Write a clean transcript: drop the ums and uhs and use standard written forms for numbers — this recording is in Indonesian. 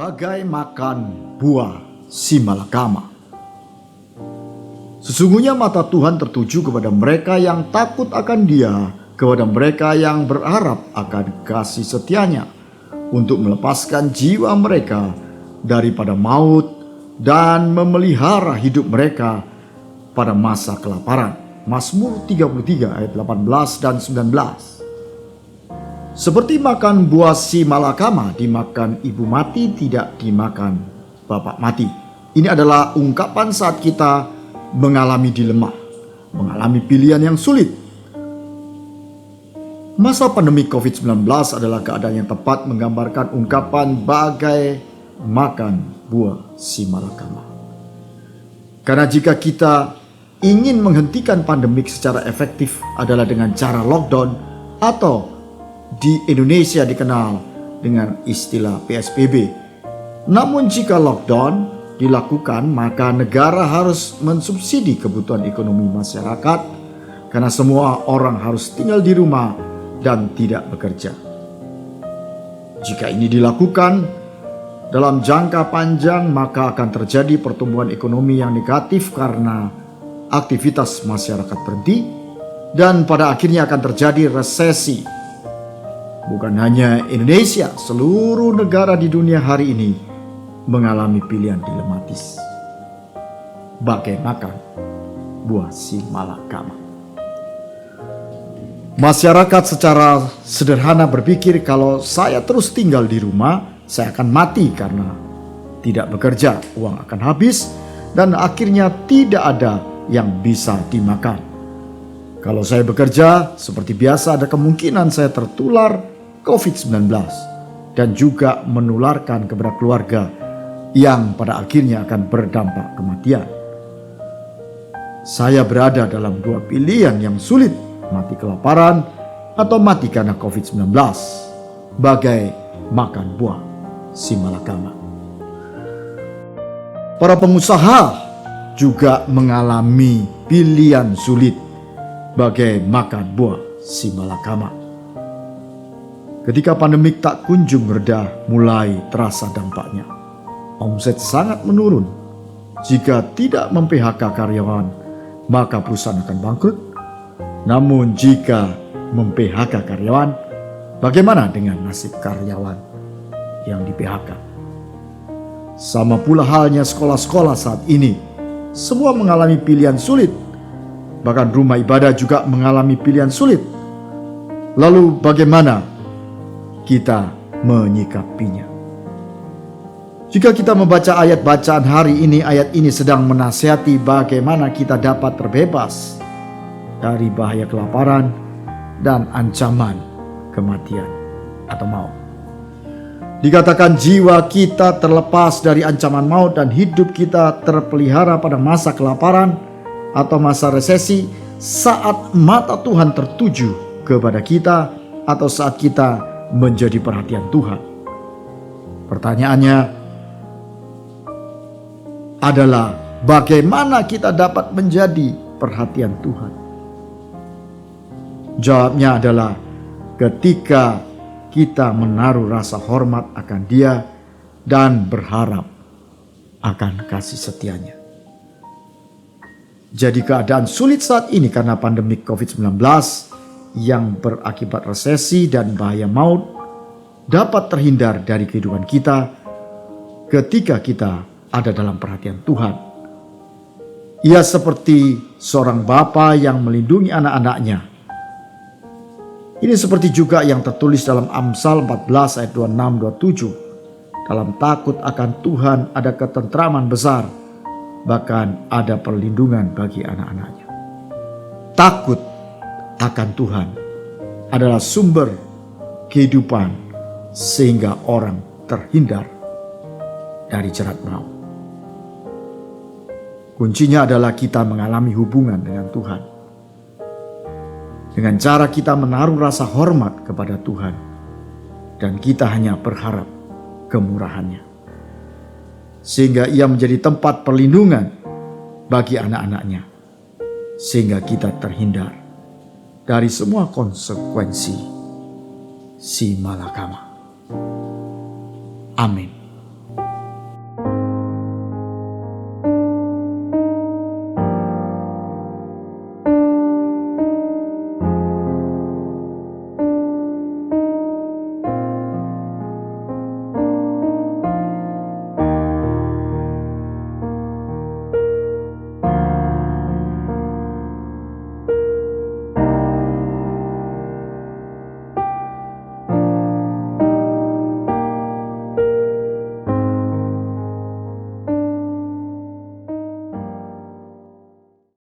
bagai makan buah si malakama. Sesungguhnya mata Tuhan tertuju kepada mereka yang takut akan Dia, kepada mereka yang berharap akan kasih setianya, untuk melepaskan jiwa mereka daripada maut dan memelihara hidup mereka pada masa kelaparan. Mazmur 33 ayat 18 dan 19. Seperti makan buah si malakama dimakan ibu mati, tidak dimakan bapak mati. Ini adalah ungkapan saat kita mengalami dilema, mengalami pilihan yang sulit. Masa pandemi COVID-19 adalah keadaan yang tepat menggambarkan ungkapan bagai makan buah si malakama. Karena jika kita ingin menghentikan pandemik secara efektif adalah dengan cara lockdown, atau di Indonesia dikenal dengan istilah PSBB. Namun jika lockdown dilakukan, maka negara harus mensubsidi kebutuhan ekonomi masyarakat, karena semua orang harus tinggal di rumah dan tidak bekerja. Jika ini dilakukan dalam jangka panjang, maka akan terjadi pertumbuhan ekonomi yang negatif karena aktivitas masyarakat berhenti, dan pada akhirnya akan terjadi resesi. Bukan hanya Indonesia, seluruh negara di dunia hari ini mengalami pilihan dilematis. Bagai makan buah si malakama. Masyarakat secara sederhana berpikir, kalau saya terus tinggal di rumah, saya akan mati karena tidak bekerja, uang akan habis, dan akhirnya tidak ada yang bisa dimakan. Kalau saya bekerja, seperti biasa ada kemungkinan saya tertular COVID-19 dan juga menularkan kepada keluarga yang pada akhirnya akan berdampak kematian. Saya berada dalam dua pilihan yang sulit, mati kelaparan atau mati karena COVID-19, bagai makan buah si malakama. Para pengusaha juga mengalami pilihan sulit, bagai makan buah si malakama. Ketika pandemik tak kunjung reda, mulai terasa dampaknya. Omset sangat menurun. Jika tidak mem-PHK karyawan, maka perusahaan akan bangkrut. Namun jika mem-PHK karyawan, bagaimana dengan nasib karyawan yang di-PHK? Sama pula halnya sekolah-sekolah saat ini. Semua mengalami pilihan sulit. Bahkan rumah ibadah juga mengalami pilihan sulit. Lalu bagaimana kita menyikapinya? Jika kita membaca ayat bacaan hari ini, ayat ini sedang menasihati bagaimana kita dapat terbebas dari bahaya kelaparan dan ancaman kematian atau maut. Dikatakan jiwa kita terlepas dari ancaman maut dan hidup kita terpelihara pada masa kelaparan atau masa resesi, saat mata Tuhan tertuju kepada kita atau saat kita menjadi perhatian Tuhan. Pertanyaannya adalah bagaimana kita dapat menjadi perhatian Tuhan? Jawabnya adalah ketika kita menaruh rasa hormat akan Dia dan berharap akan kasih setianya. Jadi keadaan sulit saat ini karena pandemi COVID-19 yang berakibat resesi dan bahaya maut dapat terhindar dari kehidupan kita ketika kita ada dalam perhatian Tuhan. Ia seperti seorang bapa yang melindungi anak-anaknya. Ini seperti juga yang tertulis dalam Amsal 14 ayat 26-27. Dalam takut akan Tuhan ada ketentraman besar, bahkan ada perlindungan bagi anak-anaknya. Takut akan Tuhan adalah sumber kehidupan sehingga orang terhindar dari jerat maut. Kuncinya adalah kita mengalami hubungan dengan Tuhan. Dengan cara kita menaruh rasa hormat kepada Tuhan dan kita hanya berharap kemurahan-Nya. Sehingga Ia menjadi tempat perlindungan bagi anak-anak-Nya. Sehingga kita terhindar dari semua konsekuensi si malakama. Amin.